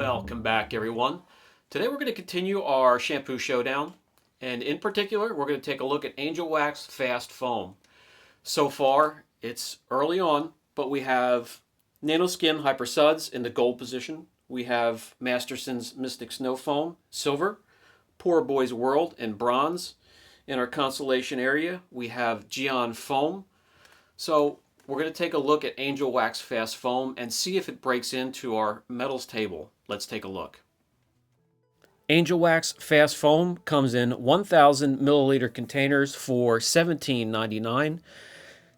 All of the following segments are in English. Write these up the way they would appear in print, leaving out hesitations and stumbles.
Welcome back, everyone. Today we're going to continue our shampoo showdown, and in particular we're going to take a look at Angelwax Fast Foam. So far it's early on, but we have Nanoskin Hyper Suds in the gold position. We have Masterson's Mystic Snowfoam silver, Poor Boy's World in bronze. In our consolation area we have Geon Foam. So we're going to take a look at Angelwax Fast Foam and see if it breaks into our metals table. Let's take a look. Angelwax Fast Foam comes in 1,000 milliliter containers for $17.99.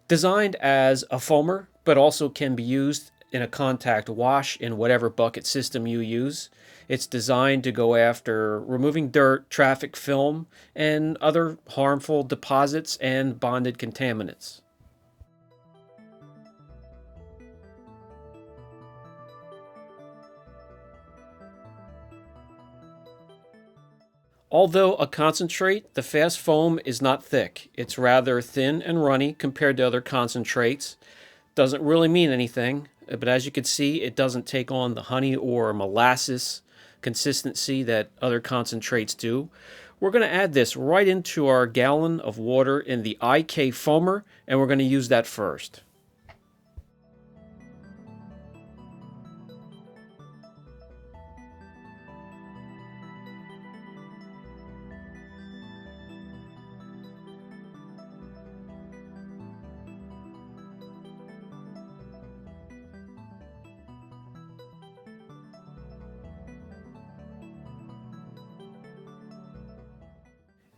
Designed as a foamer, but also can be used in a contact wash in whatever bucket system you use. It's designed to go after removing dirt, traffic film, and other harmful deposits and bonded contaminants. Although a concentrate, the Fast Foam is not thick. It's rather thin and runny compared to other concentrates. Doesn't really mean anything, but as you can see, it doesn't take on the honey or molasses consistency that other concentrates do. We're going to add this right into our gallon of water in the IK foamer, and we're going to use that first.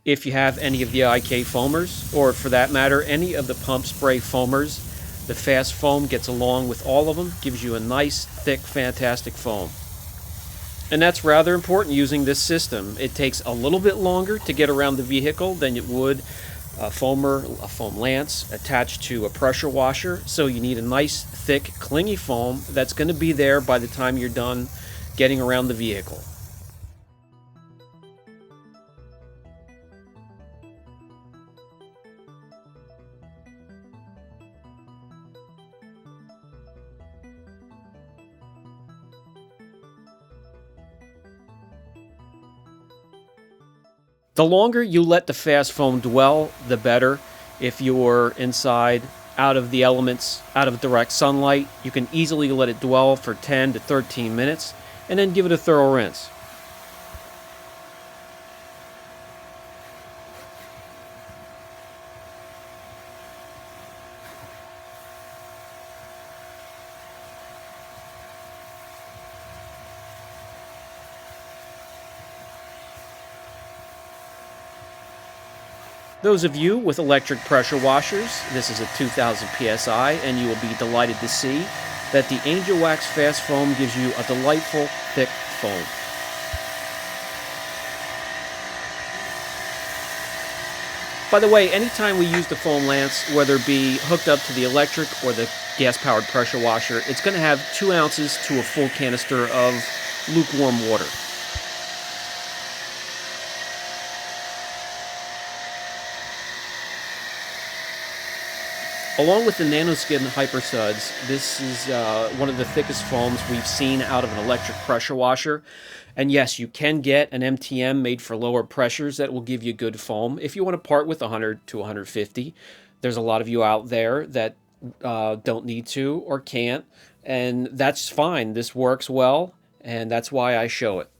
If you have any of the IK foamers, or for that matter, any of the pump spray foamers, the Fast Foam gets along with all of them, gives you a nice, thick, fantastic foam. And that's rather important using this system. It takes a little bit longer to get around the vehicle than it would a foam lance attached to a pressure washer, so you need a nice, thick, clingy foam that's going to be there by the time you're done getting around the vehicle. The longer you let the Fast Foam dwell, the better. If you're inside, out of the elements, out of direct sunlight, you can easily let it dwell for 10 to 13 minutes and then give it a thorough rinse. Those of you with electric pressure washers, this is a 2000 psi, and you will be delighted to see that the Angelwax Fast Foam gives you a delightful, thick foam. By the way, anytime we use the foam lance, whether it be hooked up to the electric or the gas-powered pressure washer, it's going to have 2 ounces to a full canister of lukewarm water. Along with the Nanoskin Hyper Suds, this is one of the thickest foams we've seen out of an electric pressure washer. And yes, you can get an MTM made for lower pressures that will give you good foam. If you want to part with 100 to 150, there's a lot of you out there that don't need to or can't, and that's fine. This works well, and that's why I show it.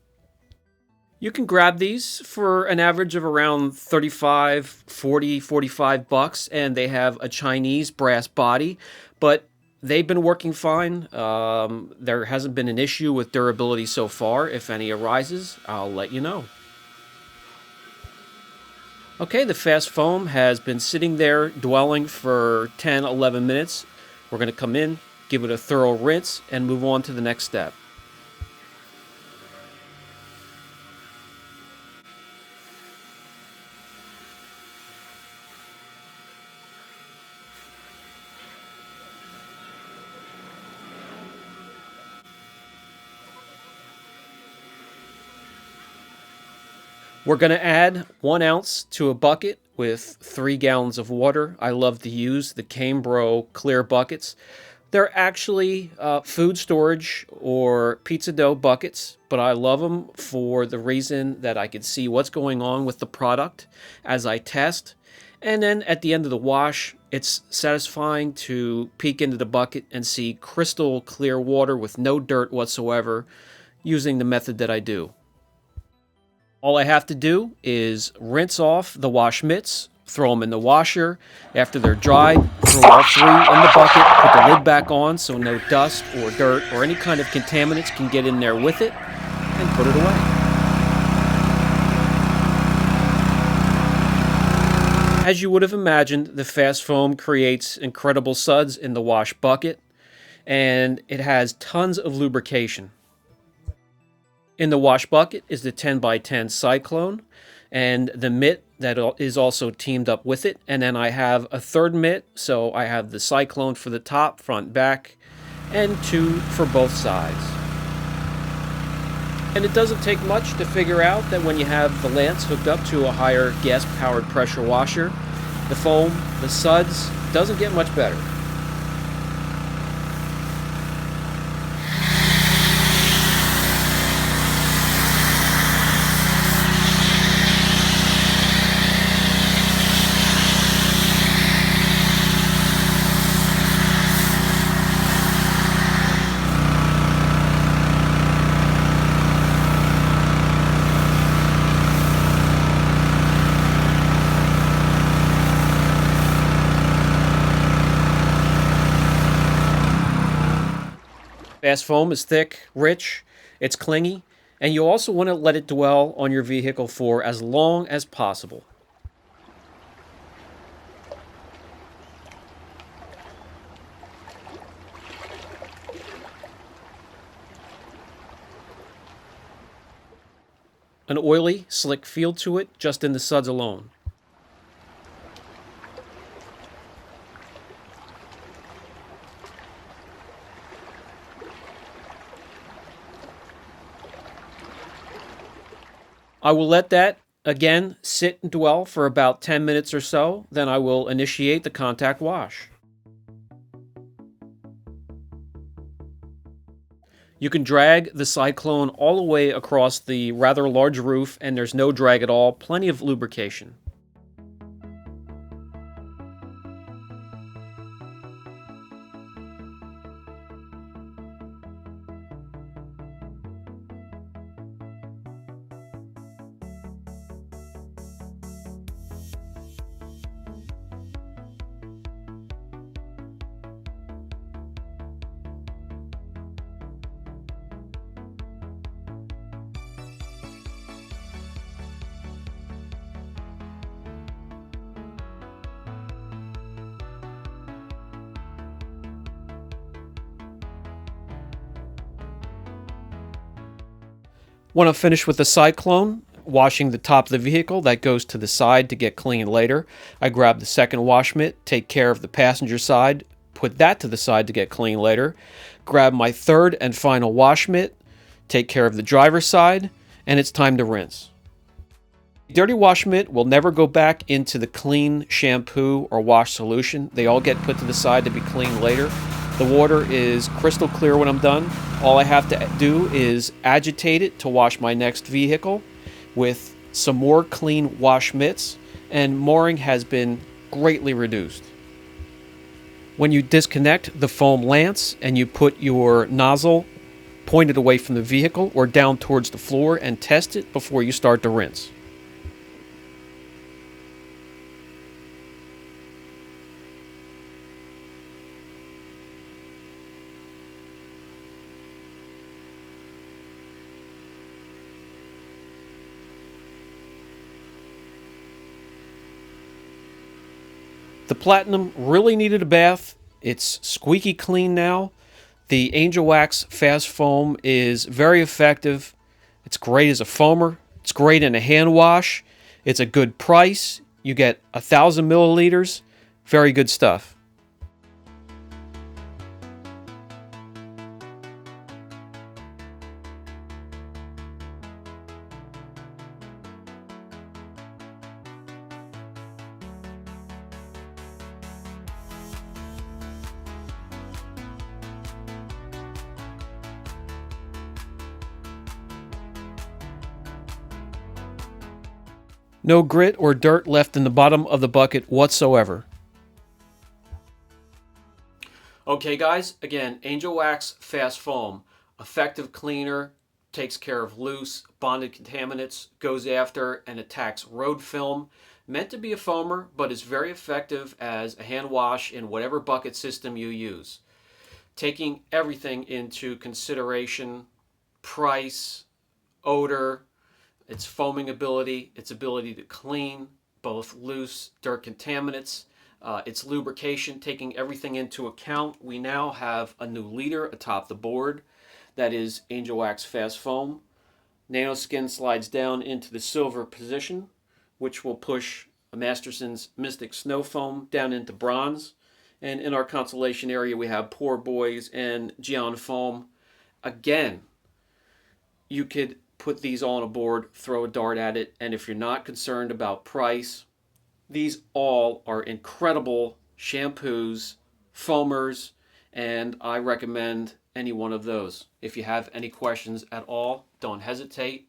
You can grab these for an average of around 35, 40, 45 bucks, and they have a Chinese brass body, but they've been working fine. There hasn't been an issue with durability so far. If any arises, I'll let you know. Okay, the Fast Foam has been sitting there dwelling for 10, 11 minutes. We're going to come in, give it a thorough rinse, and move on to the next step. We're going to add 1 ounce to a bucket with 3 gallons of water. I love to use the Cambro clear buckets. They're actually food storage or pizza dough buckets, but I love them for the reason that I can see what's going on with the product as I test. And then at the end of the wash, it's satisfying to peek into the bucket and see crystal clear water with no dirt whatsoever using the method that I do. All I have to do is rinse off the wash mitts, throw them in the washer. After they're dried, throw all three in the bucket, put the lid back on so no dust or dirt or any kind of contaminants can get in there with it, and put it away. As you would have imagined, the Fast Foam creates incredible suds in the wash bucket, and it has tons of lubrication. In the wash bucket is the 10x10 Cyclone and the mitt that is also teamed up with it. And then I have a third mitt, so I have the Cyclone for the top, front, back, and two for both sides. And it doesn't take much to figure out that when you have the lance hooked up to a higher gas-powered pressure washer, the foam, the suds, doesn't get much better. Fast Foam is thick, rich, it's clingy, and you also want to let it dwell on your vehicle for as long as possible. An oily, slick feel to it just in the suds alone. I will let that, again, sit and dwell for about 10 minutes or so, then I will initiate the contact wash. You can drag the Cyclone all the way across the rather large roof and there's no drag at all, plenty of lubrication. When I'm finished with the Cyclone, washing the top of the vehicle, that goes to the side to get clean later. I grab the second wash mitt, take care of the passenger side, put that to the side to get clean later. Grab my third and final wash mitt, take care of the driver's side, and it's time to rinse. The dirty wash mitt will never go back into the clean shampoo or wash solution. They all get put to the side to be cleaned later. The water is crystal clear when I'm done. All I have to do is agitate it to wash my next vehicle with some more clean wash mitts, and mooring has been greatly reduced. When you disconnect the foam lance and you put your nozzle pointed away from the vehicle or down towards the floor and test it before you start to rinse. The Platinum really needed a bath. It's squeaky clean now. The Angelwax Fast Foam is very effective. It's great as a foamer. It's great in a hand wash. It's a good price. You get 1,000 milliliters. Very good stuff. No grit or dirt left in the bottom of the bucket whatsoever. Okay guys, again, Angelwax Fast Foam, effective cleaner, takes care of loose, bonded contaminants, goes after and attacks road film. Meant to be a foamer, but is very effective as a hand wash in whatever bucket system you use. Taking everything into consideration, price, odor, its foaming ability, its ability to clean both loose dirt contaminants, its lubrication, taking everything into account. We now have a new leader atop the board that is Angelwax Fast Foam. Nanoskin slides down into the silver position, which will push Masterson's Mystic Snowfoam down into bronze. And in our consolation area, we have Poor Boys and Geon Foam. Again, you could put these all on a board, throw a dart at it, and if you're not concerned about price, these all are incredible shampoos, foamers, and I recommend any one of those. If you have any questions at all, don't hesitate.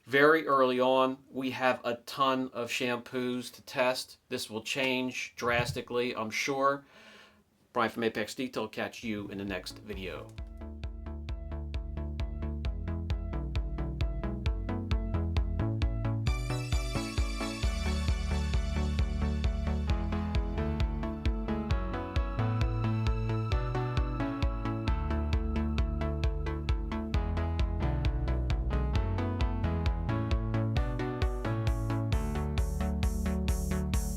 Very early on, we have a ton of shampoos to test. This will change drastically, I'm sure. Brian from Apex Detail, catch you in the next video.